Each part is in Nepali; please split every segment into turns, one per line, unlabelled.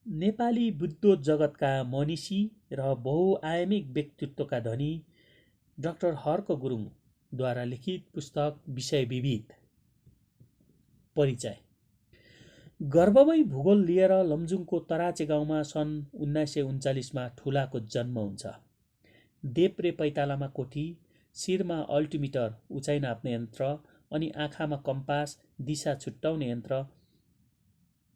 नेपाली बुद्धोत जगतका मनिषी र बहुआयामिक व्यक्तित्वका धनी डाक्टर हर्क गुरुङद्वारा लिखित पुस्तक विषय विविध। परिचय। गर्भमै भूगोल लिएर लमजुङको तराचे गाउँमा सन् 1939मा ठुलाको जन्म हुन्छ। देब्रे पैतालामा कोठी, शिरमा अल्टिमिटर उचाइ नाप्ने यन्त्र अनि आँखामा कम्पास दिशा छुट्याउने यन्त्र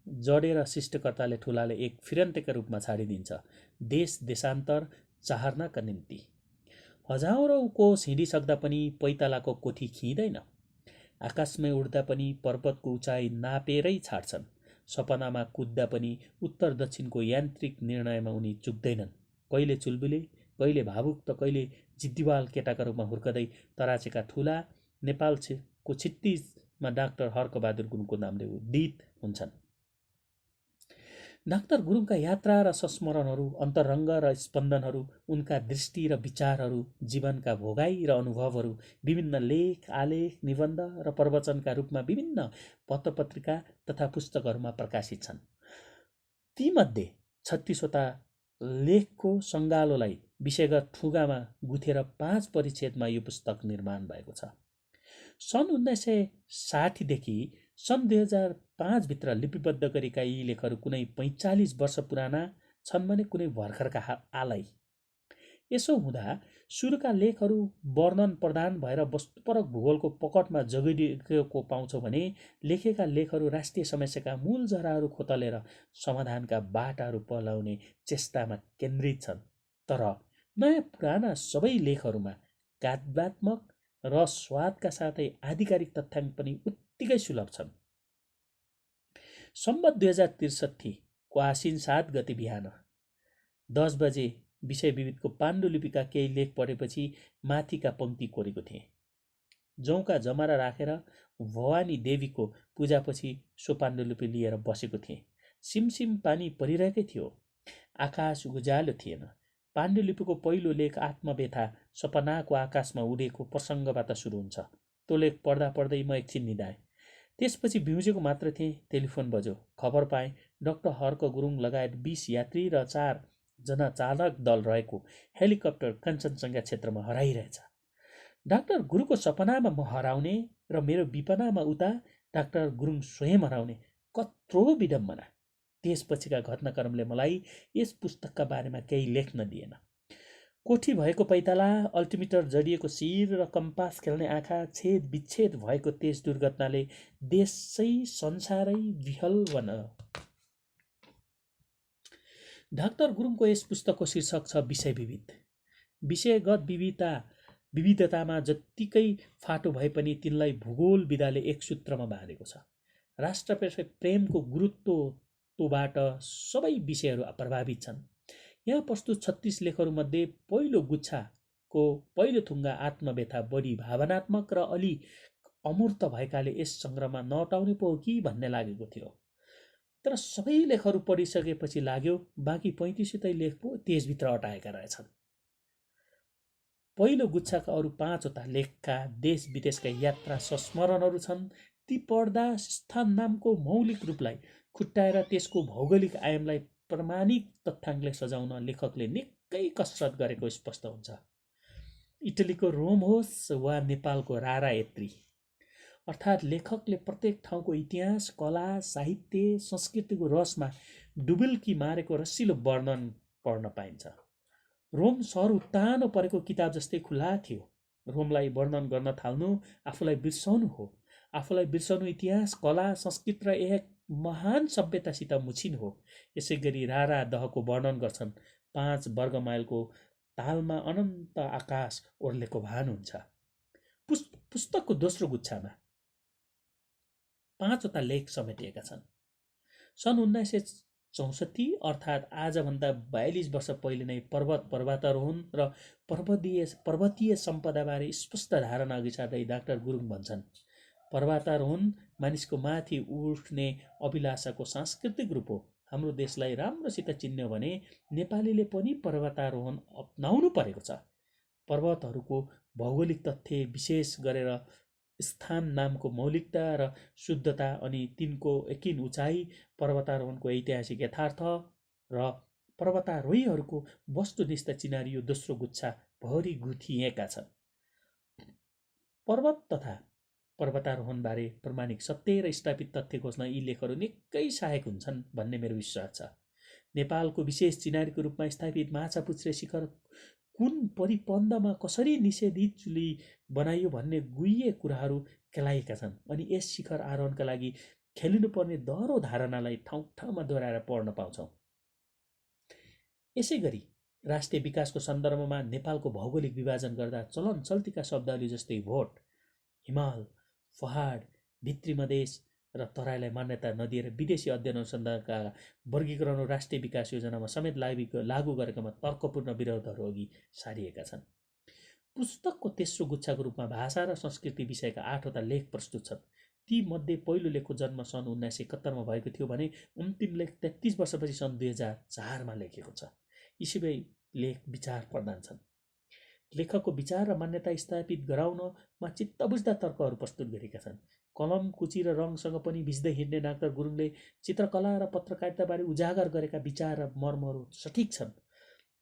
जडेर सृष्टिकर्ताले ठुलाले एक फिरन्तेका रूपमा छाडिदिन्छ देश देशान्तर चाहर्नका निम्ति। हजारौं कोस हिँडिसक्दा पनि पैतालाको कोठी खिँदैन। आकाशमै उड्दा पनि पर्वतको उचाइ नापेरै छाड्छन्। सपनामा कुद्दा पनि उत्तर दक्षिणको यान्त्रिक निर्णयमा उनी चुक्दैनन्। कहिले चुलबुले, कहिले भावुक त कहिले जिद्दीवाल केटाका रूपमा हुर्कदै तराचेका ठुला नेपालको क्षितिजमा डाक्टर हर्कबहादुर गुरुङको नामले उद्धित हुन्छन्। डाक्टर गुरुङका यात्रा र संस्मरणहरू, अन्तरङ्ग र स्पन्दनहरू, उनका दृष्टि र विचारहरू, जीवनका भोगाई र अनुभवहरू विभिन्न लेख, आलेख, निबन्ध र प्रवचनका रूपमा विभिन्न पत्रपत्रिका तथा पुस्तकहरूमा प्रकाशित छन्। तीमध्ये 36वटा लेखको सङ्गालोलाई विषयगत ठुगामा गुथेर 5 परिच्छेदमा यो पुस्तक निर्माण भएको छ। सन् 1960 देखि सन् 2005 भित्र लिपिबद्ध गरेका यी लेखहरू कुनै 45 वर्ष पुराना छन् भने कुनै भर्खरका आलै। यसो हुँदा सुरुका लेखहरू वर्णन प्रधान भएर वस्तुपरक भूगोलको पकडमा जगिदिएको पाउँछौँ भने लेखेका लेखहरू राष्ट्रिय समस्याका मूल जराहरू खोतलेर समाधानका बाटाहरू पलाउने चेष्टामा केन्द्रित छन्। तर नयाँ पुराना सबै लेखहरूमा काव्यात्मक र स्वादका साथै आधिकारिक तथ्याङ्क पनि उत्तिकै सुलभ छन्। सम्वत 2063 को आश्विन 7 गते बिहान 10 बजे विषय विविधको पाण्डुलिपिका केही लेख पढेपछि माथिका पंक्ति कोरेको थिएँ। जौका जमारा राखेर भवानी देवीको पूजापछि सो पाण्डुलिपि लिएर बसेको थिएँ। सिमसिम पानी परिरहेकै थियो। आकाश उज्यालो थिएन। पाण्डुलिपिको पहिलो लेख आत्मव्यथा सपनाको आकाशमा उडेको प्रसङ्गबाट सुरु हुन्छ। त्यो लेख पढ्दा पढ्दै म एकछिन निदाएँ। त्यसपछि बिउजेको मात्र थिएँ। टेलिफोन बज्यो। खबर पाएँ डाक्टर हर्क गुरुङ लगायत 20 यात्री र 4 जना चालक दल रहेको हेलिकप्टर कञ्चनजङ्घा क्षेत्रमा हराइरहेछ। डाक्टर गुरुङको सपनामा म हराउने र मेरो विपनामा उता डाक्टर गुरुङ स्वयं हराउने कत्रो विडम्बना। त्यसपछिका घटनाक्रमले मलाई यस पुस्तकका बारेमा केही लेख्न दिएन। कोठी भएको पैताला, अल्टिमिटर जडिएको शिर र कम्पास खेल्ने आँखा, छेद विच्छेद भएको त्यस दुर्घटनाले देशै संसारै विहल बनायो। डाक्टर गुरुङको यस पुस्तकको शीर्षक छ विषय विविध। विषयगत विविधतामा जत्तिकै फाटो भए पनि तिनलाई भूगोल विधाले एक सूत्रमा बाँधेको छ। राष्ट्रप्रति प्रेमको गुरुत्वबाट सबै विषयहरू प्रभावित छन्। यहाँ प्रस्तुत 36 लेखहरूमध्ये पहिलो गुच्छाको पहिलो थुङ्गा आत्मव्यथा बढी भावनात्मक र अलि अमूर्त भएकाले यस सङ्ग्रहमा नअटाउने पो हो कि भन्ने लागेको थियो। तर सबै लेखहरू पढिसकेपछि लाग्यो बाँकी 35 लेख पो त्यसभित्र अटाएका रहेछन्। पहिलो गुच्छाका अरू 5वटा लेखका देश विदेशका यात्रा संस्मरणहरू छन्। ती पढ्दा स्थान नामको मौलिक रूपलाई खुट्टाएर त्यसको भौगोलिक आयामलाई प्रमाणिक तथ्याङ्कले सजाउन लेखकले निकै कसरत गरेको स्पष्ट हुन्छ। इटलीको रोम होस् वा नेपालको रारा यत्री, अर्थात् लेखकले प्रत्येक ठाउँको इतिहास, कला, साहित्य, संस्कृतिको रसमा डुबुल्की मारेको रसिलो वर्णन पढ्न पाइन्छ। रोम सहर उत्तानो परेको किताब जस्तै खुला थियो। रोमलाई वर्णन गर्न थाल्नु आफूलाई बिर्साउनु हो। आफूलाई बिर्साउनु इतिहास, कला, संस्कृति र एक महान सभ्यतासित मुछिन हो। यसै गरी रारा दहको वर्णन गर्छन्। 5 वर्ग माइलको तालमा अनन्त आकाश ओर्लेको भान हुन्छ। पुस्तकको दोस्रो गुच्छामा 5वटा लेख समेटिएका छन्। सन् 1964 अर्थात् आजभन्दा 42 वर्ष पहिले नै पर्वतारोहण र पर्वतीय सम्पदाबारे स्पष्ट धारणा अघि सार्दै डाक्टर गुरुङ भन्छन्, पर्वतारोहण मानिसको माथि उठ्ने अभिलाषाको सांस्कृतिक रूप हो। हाम्रो देशलाई राम्रोसित चिन्यो भने नेपालीले पनि पर्वतारोहण अपनाउनु परेको छ। पर्वतहरूको भौगोलिक तथ्य, विशेष गरेर स्थान नामको मौलिकता र शुद्धता अनि तिनको एकिन उचाइ, पर्वतारोहणको ऐतिहासिक यथार्थ, र पर्वतारोहीहरूको वस्तुनिष्ठ चिनारी यो दोस्रो गुच्छा भरि गुथिएका छन्। पर्वत तथा पर्वतारोहणबारे प्रमाणिक सत्य र स्थापित तथ्य खोज्न यी लेखहरू निकै सहायक हुन्छन् भन्ने मेरो विश्वास छ। नेपालको विशेष चिनारीको रूपमा स्थापित माछापुच्छ्रे शिखर कुन परिपन्धमा कसरी निषेधित चुली बनाइयो भन्ने गुह्य कुराहरू केलाएका छन् अनि यस शिखर आरोहणका लागि खेलिनुपर्ने दह्रो धारणालाई ठाउँ ठाउँमा दोहोऱ्याएर पढ्न पाउँछौँ। यसै गरी राष्ट्रिय विकासको सन्दर्भमा नेपालको भौगोलिक विभाजन गर्दा चलन चल्तीका शब्दावली जस्तै भोट, हिमाल, पहाड, भित्री मधेस र तराईलाई मान्यता नदिएर विदेशी अध्ययन अनुसन्धानका वर्गीकरण राष्ट्रिय विकास योजनामा समेत लागू गरेकामा तर्कपूर्ण विरोधहरू अघि सारिएका छन्। पुस्तकको तेस्रो गुच्छाको रूपमा भाषा र संस्कृति विषयका 8वटा लेख प्रस्तुत छन्। ती मध्ये पहिलो लेखको जन्म सन् 1971 भएको थियो भने अन्तिम लेख 33 वर्षपछि सन् 2004 लेखेको छ। यी सबै लेख विचार प्रधान छन्। लेखकको विचार र मान्यता स्थापित गराउनमा चित्त बुझ्दा तर्कहरू प्रस्तुत गरेका छन्। कलम, कुची र रङसँग पनि भिज्दै हिँड्ने डाक्टर गुरुङले चित्रकला र पत्रकारिताबारे उजागर गरेका विचार र मर्महरू सठिक छन्।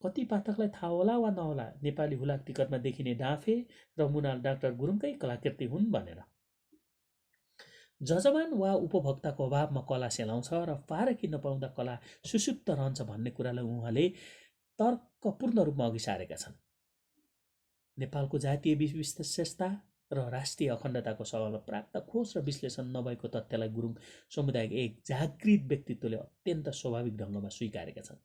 कति पाठकलाई थाहा होला वा नहोला, नेपाली हुलाक टिकटमा देखिने डाँफे र मुनाल डाक्टर गुरुङकै कलाकृति हुन् भनेर। जजमान वा उपभोक्ताको अभावमा कला सेलाउँछ र पारखी नपाउँदा कला सुसुप्त रहन्छ भन्ने कुरालाई उहाँले तर्कपूर्ण रूपमा अघि सारेका छन्। नेपालको जातीय विशेषता र राष्ट्रिय अखण्डताको सवालमा प्राप्त खोज र विश्लेषण नभएको तथ्यलाई गुरुङ समुदायको एक जागृत व्यक्तित्वले अत्यन्त स्वाभाविक ढङ्गमा स्वीकारेका छन्।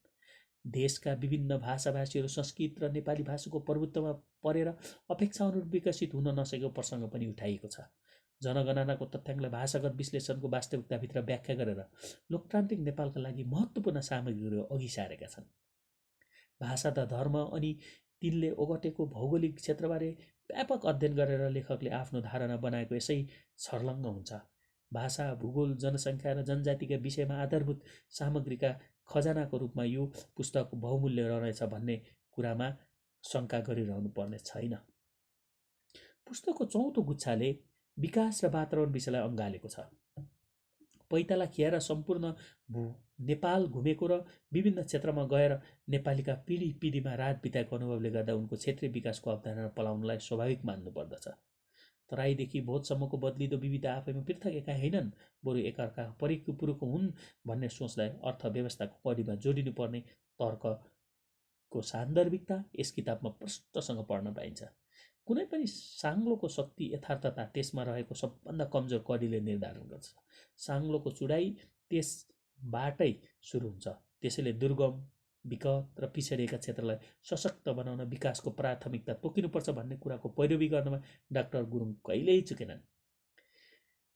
देशका विभिन्न भाषाभाषीहरू संस्कृत र नेपाली भाषाको प्रभुत्वमा परेर अपेक्षाअनुरूप विकसित हुन नसकेको प्रसङ्ग पनि उठाइएको छ। जनगणनाको तथ्याङ्कलाई भाषागत विश्लेषणको वास्तविकताभित्र व्याख्या गरेर लोकतान्त्रिक नेपालका लागि महत्त्वपूर्ण सामग्रीहरू अघि सारेका छन्। भाषा त धर्म अनि तिनले ओगटेको भौगोलिक क्षेत्रबारे व्यापक अध्ययन गरेर लेखकले आफ्नो धारणा बनाएको यसै छर्लङ्ग हुन्छ। भाषा, भूगोल, जनसङ्ख्या र जनजातिका विषयमा आधारभूत सामग्रीका खजानाको रूपमा यो पुस्तक बहुमूल्य रहनेछ भन्ने कुरामा शङ्का गरिरहनु पर्ने छैन। पुस्तकको चौथो गुच्छाले विकास र वातावरण विषयलाई अँगालेको छ। पैताला खिएर सम्पूर्ण नेपाल घुमेको र विभिन्न क्षेत्रमा गएर नेपालीका पिँढीमा रात बिताएको अनुभवले गर्दा उनको क्षेत्रीय विकासको अवधारणा पलाउनलाई स्वाभाविक मान्नु पर्दछ। तराईदेखि भोजसम्मको बदलिदो विविधता आफैमा पृथक एकाइ होइनन्, बरु एकअर्का परिपूरक हुन् भन्ने सोचलाई अर्थव्यवस्थाको कडीमा जोडिनुपर्ने तर्कको सान्दर्भिकता यस किताबमा प्रष्टसँग पढ्न पाइन्छ। कुनै पनि साङ्लोको शक्ति यथार्थता त्यसमा रहेको सबभन्दा कमजोर कडीले निर्धारण गर्छ। साङ्लोको चुडाइ त्यसबाटै सुरु हुन्छ। त्यसैले दुर्गम, विकट र पिछडिएका क्षेत्रलाई सशक्त बनाउन विकासको प्राथमिकता तोकिनुपर्छ भन्ने कुराको पैरवी गर्नमा डाक्टर गुरुङ कहिल्यै चुकेनन्।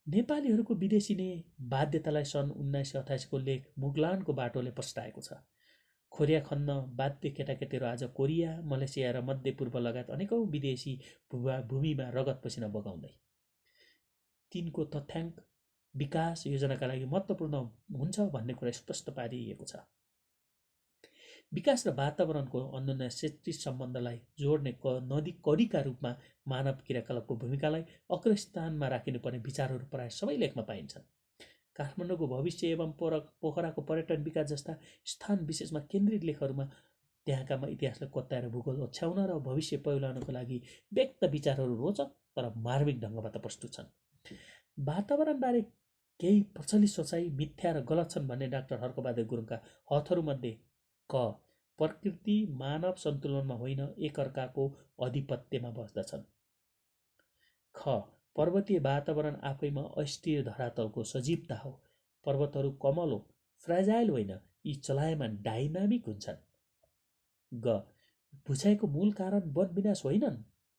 नेपालीहरूको विदेशिने बाध्यतालाई सन् 1988 को लेख मुगलानको बाटोले प्रस्ताएको छ। खोरिया खन्न बाध्य केटाकेटीहरू आज कोरिया, मलेसिया र मध्यपूर्व लगायत अनेकौं विदेशी भूमिमा रगत पसिना बगाउँदै तिनको तथ्याङ्क विकास योजनाका लागि महत्त्वपूर्ण हुन्छ भन्ने कुरा स्पष्ट पारिएको छ। विकास र वातावरणको अन्योन्यक्षेत्री सम्बन्धलाई जोड्ने नदी कडीका रूपमा मानव क्रियाकलापको भूमिकालाई अग्रस्थानमा राखिनुपर्ने विचारहरू प्राय सबै लेखमा पाइन्छन्। काठमाडौँको भविष्य एवं पोखराको पर्यटन विकास जस्ता स्थान विशेषमा केन्द्रित लेखहरूमा त्यहाँका इतिहासलाई कोट्याएर भूगोल ओछ्याउन र भविष्य पहिलाउनको लागि व्यक्त विचारहरू रोचक तर मार्मिक ढङ्गबाट प्रस्तुत छन्। वातावरणबारे केही प्रचलित सोचाइ मिथ्या र गलत छन् भन्ने डाक्टर हर्कबहादुर गुरुङका हथहरूमध्ये क. प्रकृति मानव सन्तुलनमा होइन एकअर्काको अधिपत्यमा बस्दछन्। ख. पर्वतीय वातावरण आफैमा अस्थिर धरातलको सजीवता हो। पर्वतहरू कमल हो, फ्रेजाइल होइन, यी चलायमान डाइनामिक हुन्छन्। ग. भुसाइको मूल कारण वन विनाश होइनन्,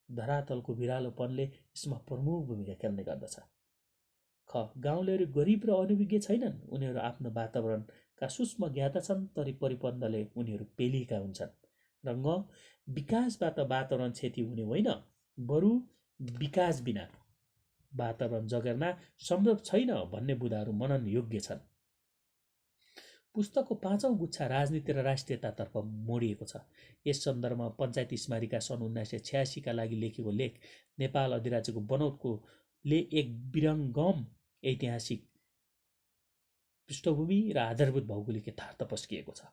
धरातलको भिरालोपनले यसमा प्रमुख भूमिका खेल्ने गर्दछ। ख. गाउँलेहरू गरिब र अनभिज्ञ छैनन्, उनीहरू आफ्नो वातावरणका सूक्ष्म ज्ञाता छन्, तरी परिपन्धले उनीहरू पेलिएका हुन्छन्। र ङ. विकासबाट वातावरण क्षति हुने होइन, बरु विकास बिना वातावरण जगेर्ना सम्भव छैन भन्ने बुदाहरू मनन योग्य छन्। पुस्तकको 5औं गुच्छा राजनीति र राष्ट्रियतातर्फ मोडिएको छ। यस सन्दर्भमा पञ्चायत स्मारिका सन् 1986 का लागि लेखेको लेख नेपाल अधिराज्यको बनौटको ले एक विरङ्गम ऐतिहासिक पृष्ठभूमि र आधारभूत भौगोलिक यथार्थ पस्किएको छ।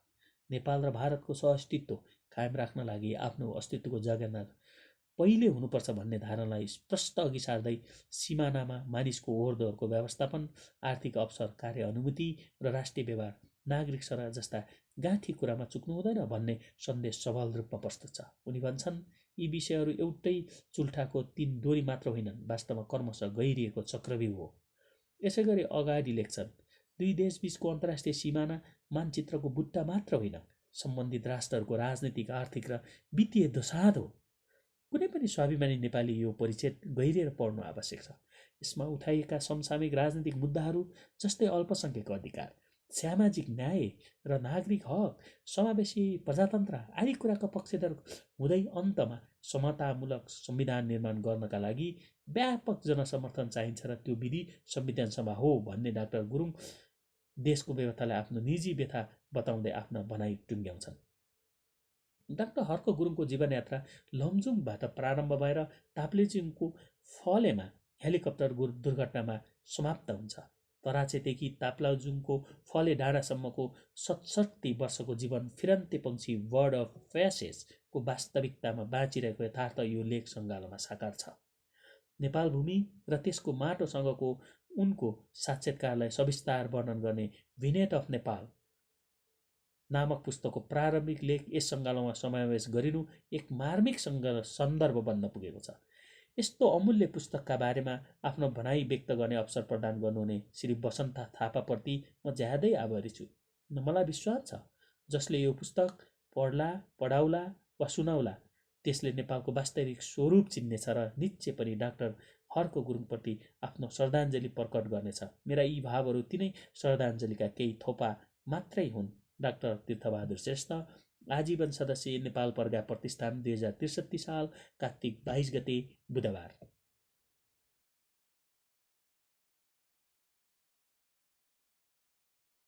नेपाल र भारतको सहअस्तित्व कायम राख्न लागि आफ्नो अस्तित्वको जगेर्ना पहिले हुनुपर्छ भन्ने धारणालाई स्पष्ट अघि सार्दै सिमानामा मानिसको ओहोरदोहोरको व्यवस्थापन, आर्थिक अवसर, कार्य अनुमति र राष्ट्रिय व्यवहार, नागरिक सर जस्ता गाँठी कुरामा चुक्नु हुँदैन भन्ने सन्देश सबल रूपमा प्रस्तुत छ। उनी भन्छन्, यी विषयहरू एउटै चुल्ठाको 3 डोरी मात्र होइनन्, वास्तवमा क्रमशः गहिरिएको चक्रव्यूह हो। यसै गरी अगाडि लेख्छन्, दुई देशबीचको अन्तर्राष्ट्रिय सिमाना मानचित्रको बुट्टा मात्र होइन, सम्बन्धित राष्ट्रहरूको राजनीतिक, आर्थिक र वित्तीय दोसाध हो। कुनै पनि स्वाभिमानी नेपाली यो परिचय गहिरिएर पढ्नु आवश्यक छ। यसमा उठाइएका समसामयिक राजनीतिक मुद्दाहरू जस्तै अल्पसंख्यक अधिकार, सामाजिक न्याय र नागरिक हक, समावेशी प्रजातन्त्र आदि कुराका पक्षधर हुँदै अन्तमा समतामूलक संविधान निर्माण गर्नका लागि व्यापक जनसमर्थन चाहिन्छ र त्यो विधि संविधान सभा हो भन्ने डाक्टर गुरुङ देशको व्यवस्थालाई आफ्नो निजी व्यथा बताउँदै आफ्ना भनाइ टुङ्ग्याउँछन्। डाक्टर हर्क गुरुङको जीवनयात्रा लमजुङबाट प्रारम्भ भएर ताप्लेजुङको फलेमा हेलिकप्टर दुर्घटनामा समाप्त हुन्छ। तराचेदेखि ताप्लेजुङको फले डाँडासम्मको 67 वर्षको जीवन फिरन्ते पंक्षी वर्ड अफ प्यासेजको वास्तविकतामा बाँचिरहेको यथार्थ यो लेख सङ्गालोमा साकार छ। नेपाल भूमि र त्यसको माटोसँगको उनको साक्षात्कारलाई सविस्तार वर्णन गर्ने भिनेट अफ नेपाल नामक पुस्तकको प्रारम्भिक लेख यस सङ्गालोमा समावेश गरिनु एक मार्मिक सन्दर्भ बन्न पुगेको छ। यस्तो अमूल्य पुस्तकका बारेमा आफ्नो भनाइ व्यक्त गर्ने अवसर प्रदान गर्नुहुने श्री वसन्त थापाप्रति म ज्यादै आभारी छु। मलाई विश्वास छ जसले यो पुस्तक पढ्ला, पढाउला वा सुनाउला त्यसले नेपालको वास्तविक स्वरूप चिन्नेछ र निश्चय पनि डाक्टर हर्क गुरुङप्रति आफ्नो श्रद्धाञ्जली प्रकट गर्नेछ। मेरा यी भावहरू तिनै श्रद्धाञ्जलीका केही थोपा मात्रै हुन्। डाक्टर तीर्थबहादुर श्रेष्ठ, आजीवन सदस्य, नेपाल प्रज्ञा प्रतिष्ठान, 2063 साल कार्तिक 22 गते बुधबार।